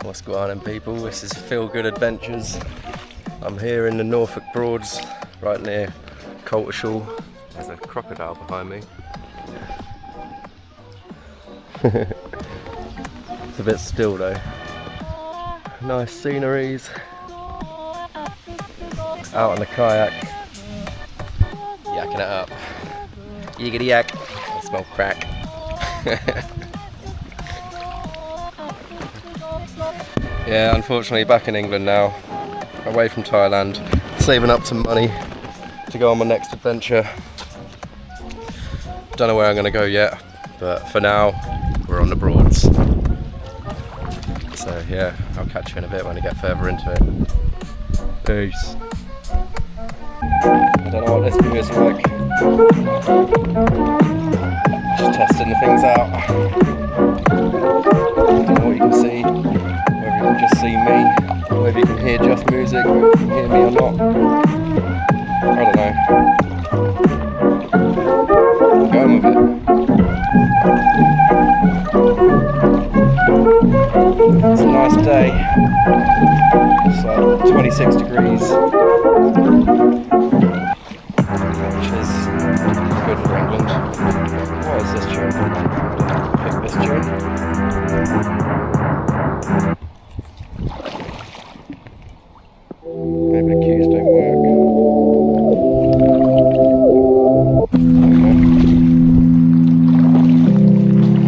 What's going on, people? This is Feel Good Adventures. I'm here in the Norfolk Broads, right near Coltishall. There's a crocodile behind me. It's a bit still though. Nice sceneries. Out on the kayak. Yakking it up. Yiggity yak. I smell crack. Yeah, unfortunately back in England now, away from Thailand, saving up some money to go on my next adventure. Don't know where I'm going to go yet, but for now, we're on the Broads. So yeah, I'll catch you in a bit when I get further into it. Peace. I don't know what this view is like. Just testing the things out. I don't know what you can see. Whether you can just see me, or whether you can hear just music, whether you can hear me or not. I don't know. Going with it. It's a nice day. It's like 26 degrees, which is good for England. What is this tune? Pick this tune. Maybe the cues don't work.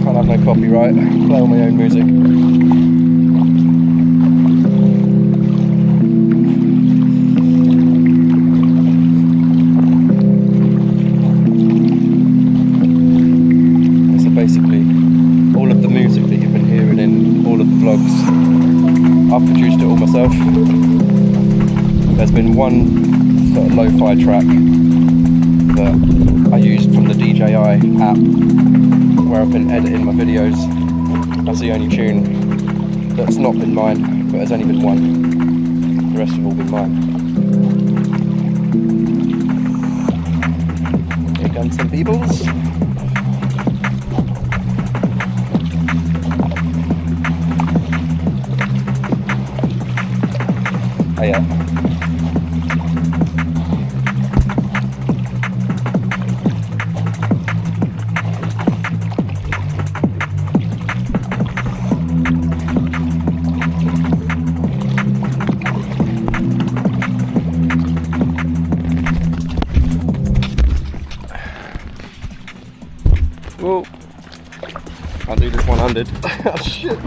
Can't have no copyright. Play all my own music. So basically, all of the music that you've been hearing in all of the vlogs, I've produced it all myself. There's been one sort of lo-fi track that I used from the DJI app where I've been editing my videos. That's the only tune that's not been mine, but there's only been one. The rest have all been mine. Here comes some peoples. Oh yeah. Whoa. I'll do this one-handed. Oh shit.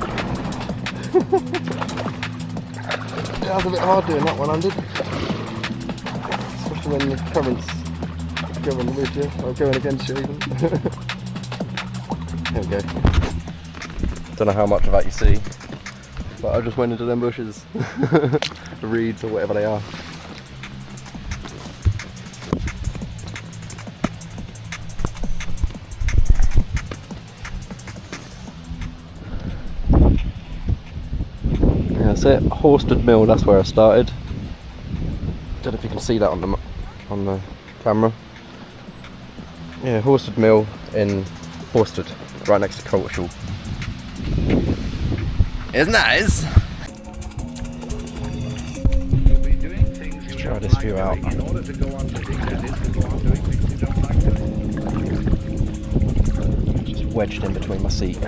Yeah, it's a bit hard doing that one-handed. Especially when the current's going with you, or going against you even. There we go. Don't know how much of that you see, but I just went into them bushes. The reeds or whatever they are. That's it, Horsted Mill, that's where I started. Don't know if you can see that on the camera. Yeah, Horsted Mill in Horsted, right next to Coltishall. It's nice! Let's try this view out. Just wedged in between my seat.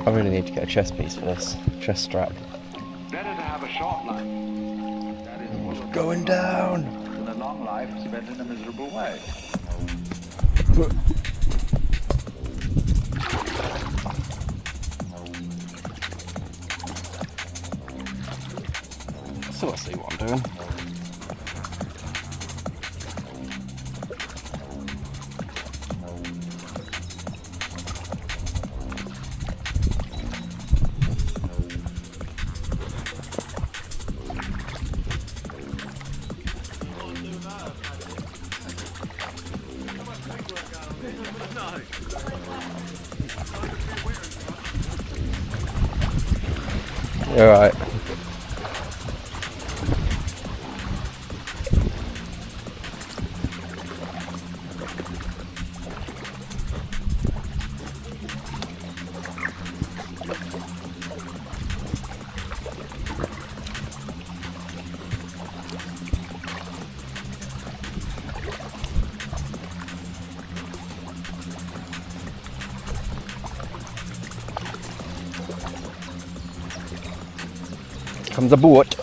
I really need to get a chest piece for this, chest strap. Better to have a short life. That is What's going down? than a long life spent in a miserable way. So I see what I'm doing. Alright. comes the boat.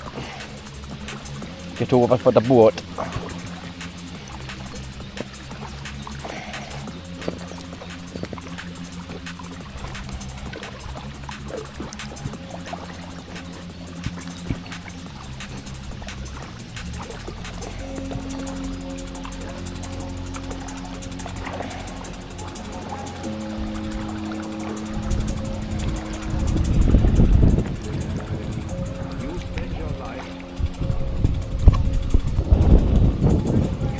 Get over for the boat.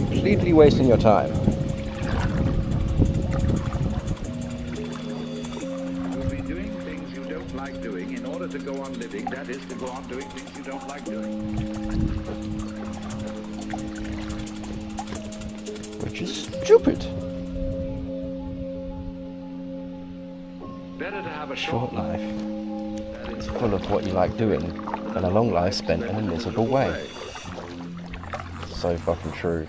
Completely wasting your time. You'll be doing things you don't like doing in order to go on living, that is, to go on doing things you don't like doing. Which is stupid. Better to have a Short life. That It's is full of what you like doing, and a long life spent in a miserable way. So fucking true.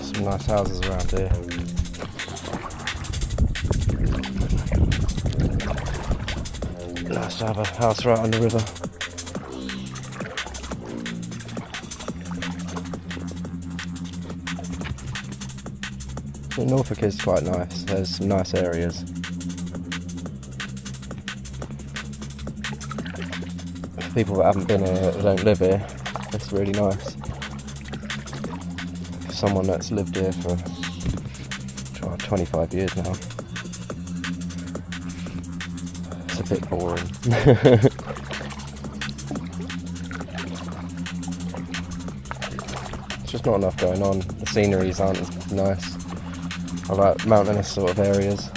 Some nice houses around here. Nice to have a house right on the river. Norfolk is quite nice. There's some nice areas. For people that haven't been here, that don't live here, it's really nice. For someone that's lived here for 25 years now, it's a bit boring. It's just not enough going on. The sceneries aren't as nice. I like mountainous sort of areas.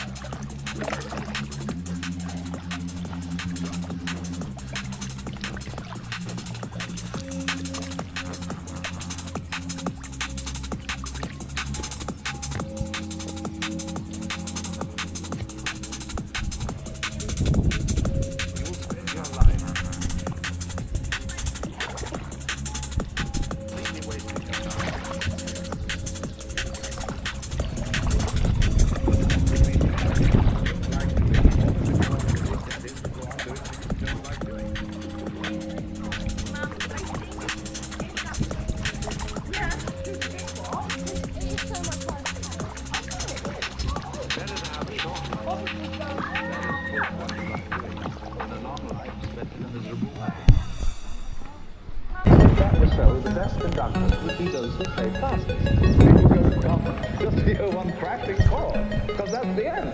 So the best conductors would be those who play fastest. And you go off just hear one cracking chord, because that's the end.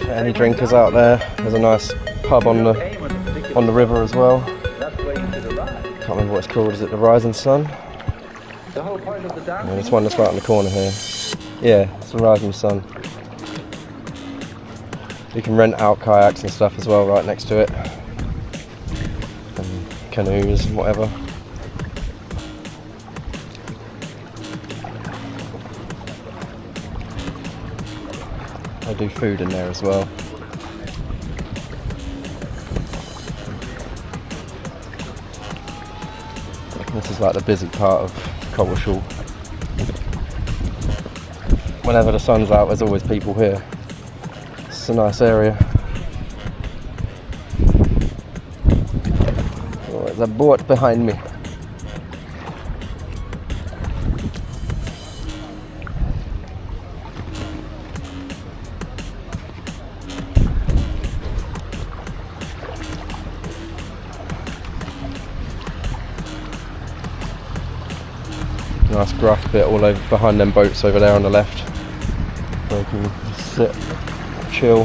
For any drinkers out there, there's a nice pub on the river as well. That's where you should arrive. Can't remember what it's called. Is it the Rising Sun? The whole point of the dance. Yeah, there's one that's right on the corner here. Yeah, it's the Rising Sun. You can rent out kayaks and stuff as well right next to it. And canoes and whatever. They do food in there as well. This is like the busy part of Colwishall. Whenever the sun's out, there's always people here. It's a nice area. Oh, there's a boat behind me. Nice grass bit all over behind them boats over there on the left, where you can sit, chill.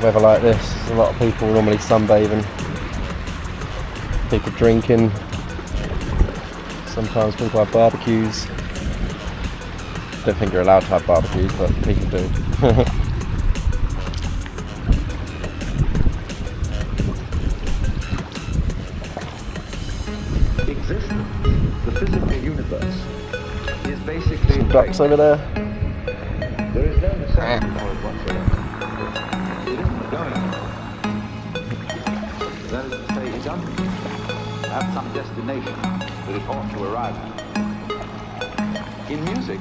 Weather like this, a lot of people normally sunbathing, people drinking, sometimes people have barbecues. Don't think you're allowed to have barbecues, but people do. some ducks over there. There is no necessity for it whatsoever. It isn't going. That is to say, it doesn't have some destination that it ought to arrive at. In music,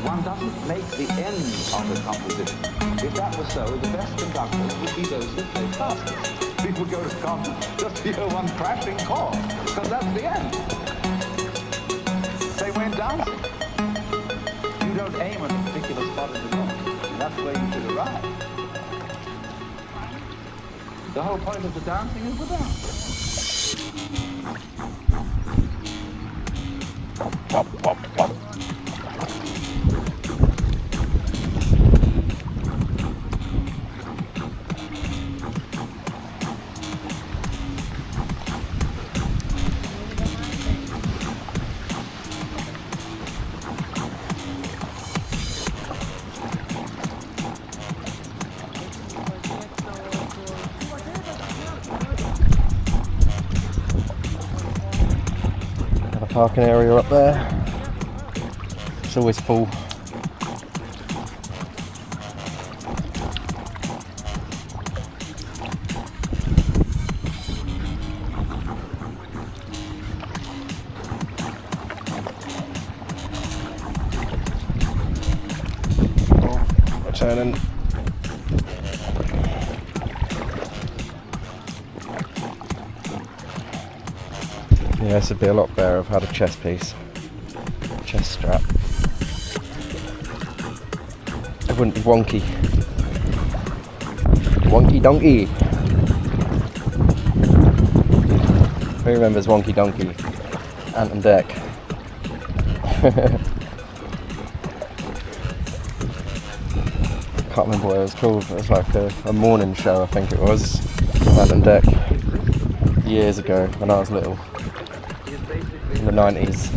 one doesn't make the end of a composition. If that were so, the best conductors would be those who play fastest. People go to concert just to hear one crashing chord, because that's the end. They went dancing. You don't aim at a particular spot in the room, and that's where you should arrive. The whole point of the dancing is the dance. Pop, pop, pop. Parking area up there. It's always full. Turning. Yeah, this would be a lot better if I had a chest piece, chest strap. It wouldn't be wonky. Wonky donkey. Who remembers Wonky Donkey? Ant and Deck. Can't remember what it was called, but it was like a morning show, I think it was. Ant and Deck. Years ago, when I was little. In the 90s.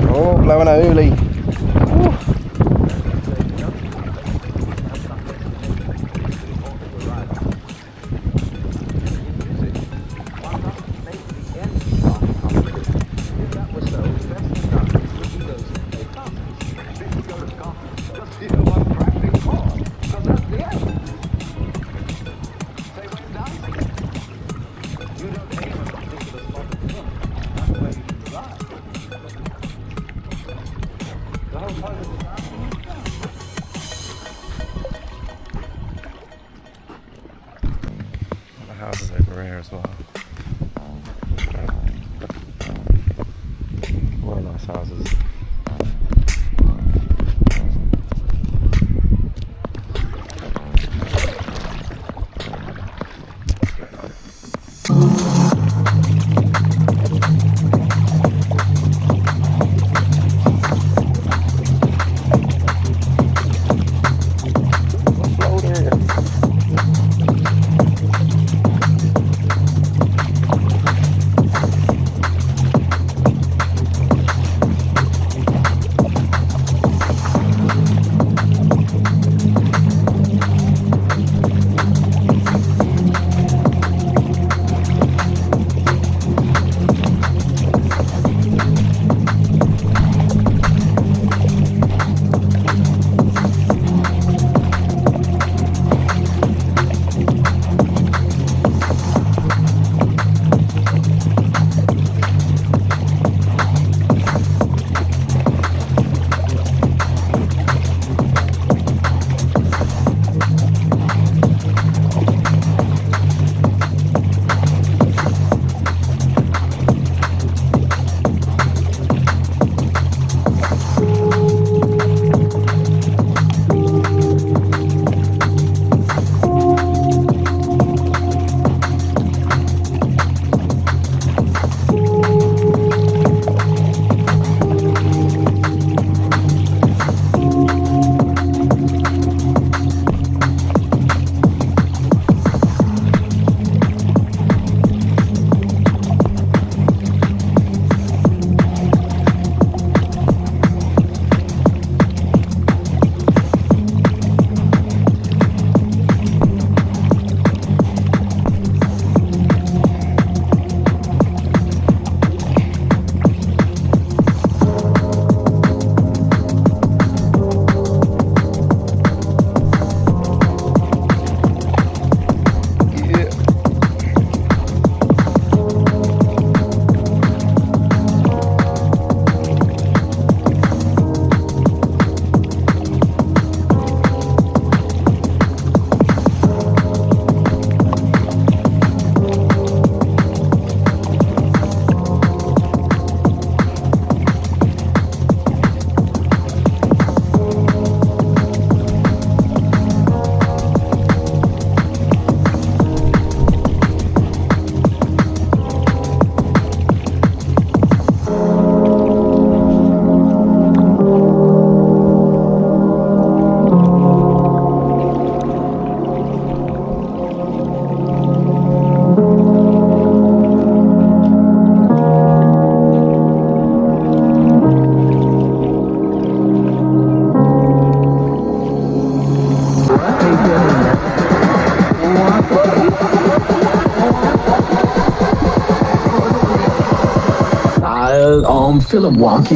Oh, blowing a hoolie. Houses over here as well. Very nice houses. I'm feeling wonky.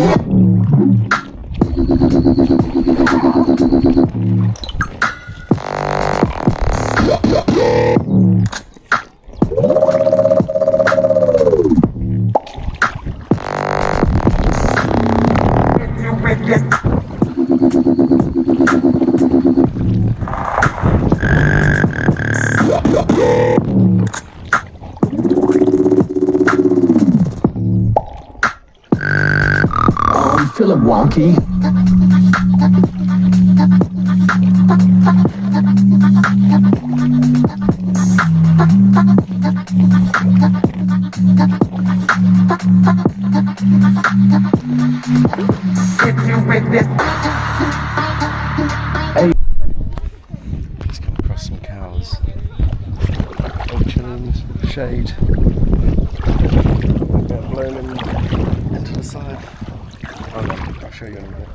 I'm feeling wonky. Just come across some cows. All chilling in the shade. Get blown into the side. Oh no, I'll show you in a minute.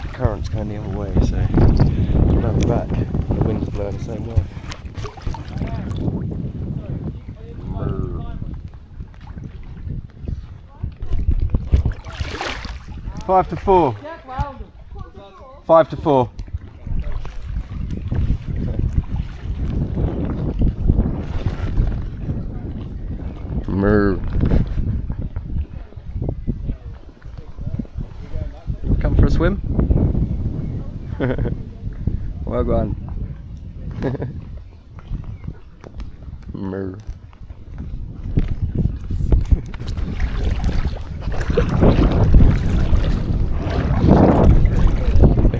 The current's going the other way, so around the back, the wind's blowing the same way. 5 to 4. 5 to 4. Moo. Come for a swim? Well gone. Moo.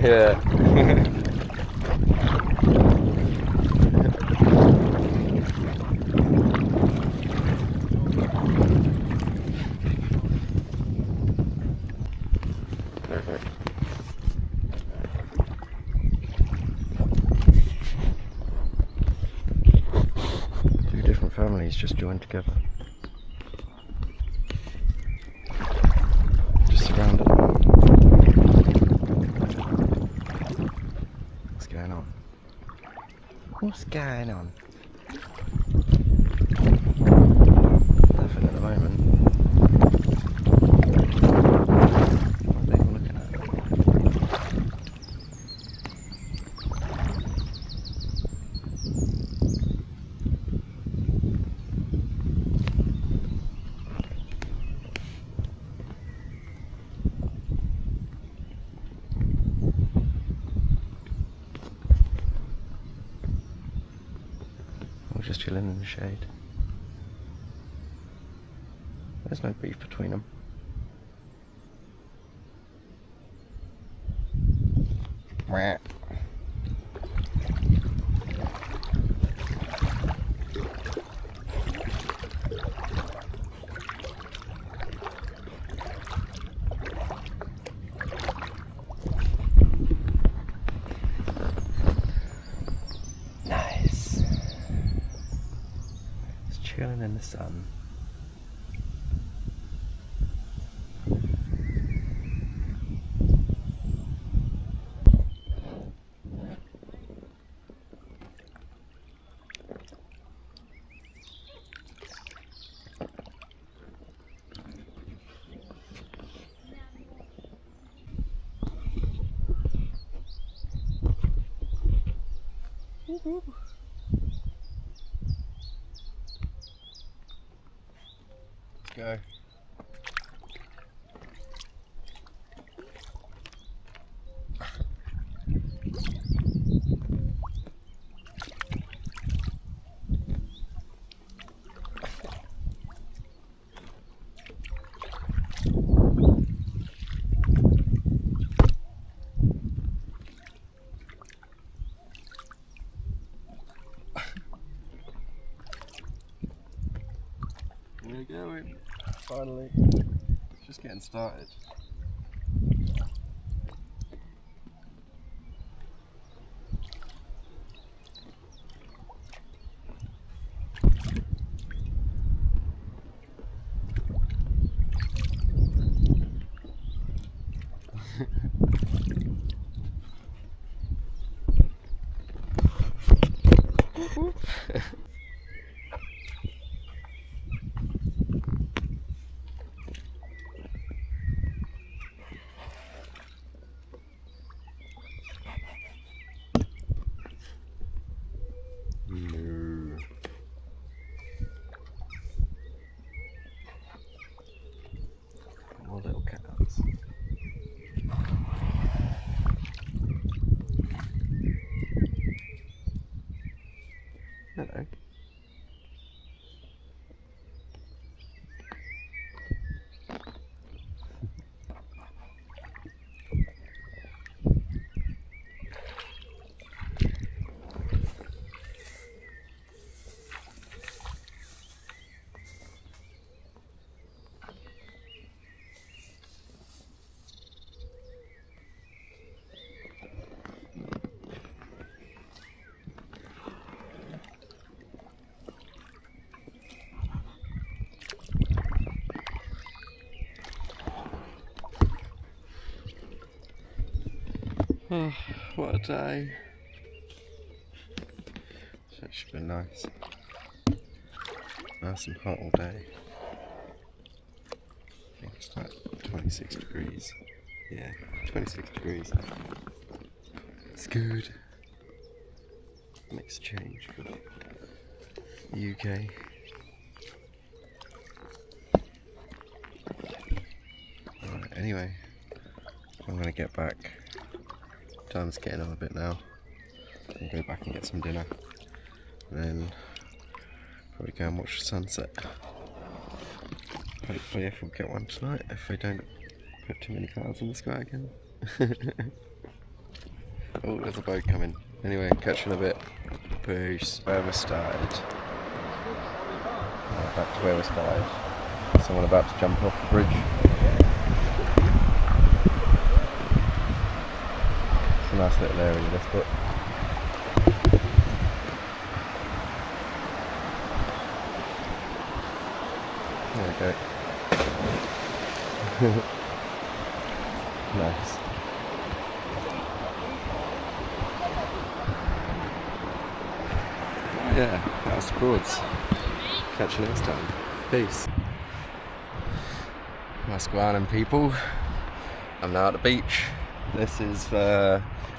Yeah. Two different families just joined together. Just surrounded them. What's going on? What's going on? Nothing at the moment. What are they all looking at? We're just chilling in the shade. There's no beef between them. Mwah. Nice. Just chilling in the sun. Let's go. We're going. Finally. It's just getting started. No. More little cats. Hello. Oh, what a day. That should be nice. Nice and hot all day. I think it's like 26 degrees. Yeah, 26 degrees. It's good. Makes a change for the UK. Alright, anyway, I'm gonna get back. Time's getting on a bit now. I'll go back and get some dinner. And then probably go and watch the sunset. Hopefully if we'll get one tonight, if they don't put too many clouds in the sky again. Oh, there's a boat coming. Anyway, catch you in a bit. Peace. Where we started. Right, back to where we started. Someone about to jump off the bridge. It's a nice little area, this bit. There we go. Nice. Yeah, that was the Broads. Catch you next time. Peace. My Swan and people. I'm now at the beach. This is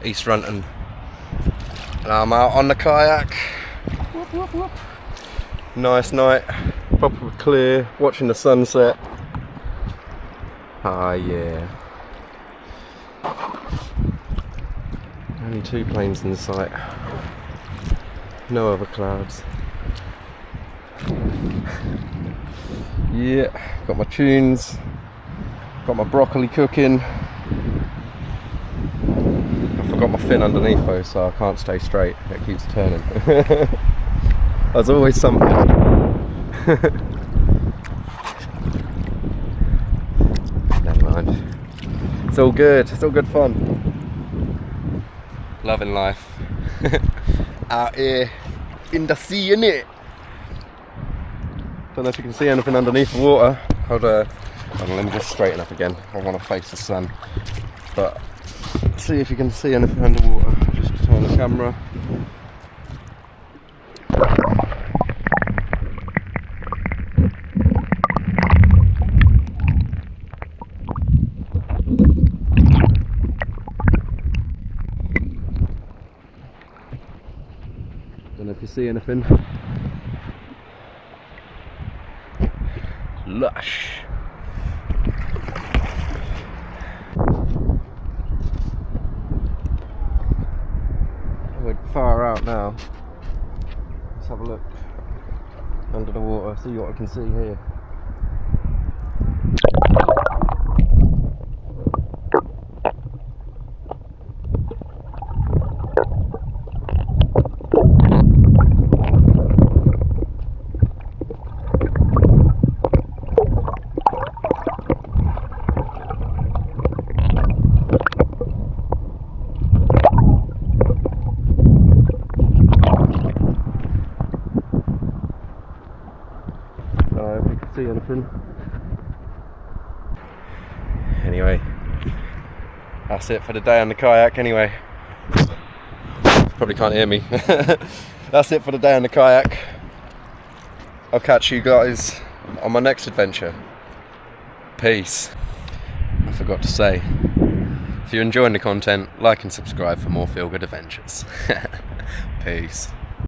East Runton. And I'm out on the kayak. Whoop, whoop, whoop. Nice night. Proper clear. Watching the sunset. Ah, yeah. Only 2 planes in sight. No other clouds. Yeah, got my tunes. Got my broccoli cooking. I forgot my fin underneath though, so I can't stay straight. It keeps turning. There's always something. Never mind. It's all good. It's all good fun. Loving life. Out here in the sea, innit? Don't know if you can see anything underneath the water. Hold on, let me just straighten up again. I want to face the sun. But see if you can see anything underwater. Just turn the camera. Don't know if you see anything. Lush. We're far out now. Let's have a look under the water, see what I can see here. If you can see anything. Anyway, That's it for the day on the kayak anyway. Probably can't hear me. That's it for the day on the kayak. I'll catch you guys on my next adventure. Peace. I forgot to say, if you're enjoying the content, like and subscribe for more feel-good adventures. Peace.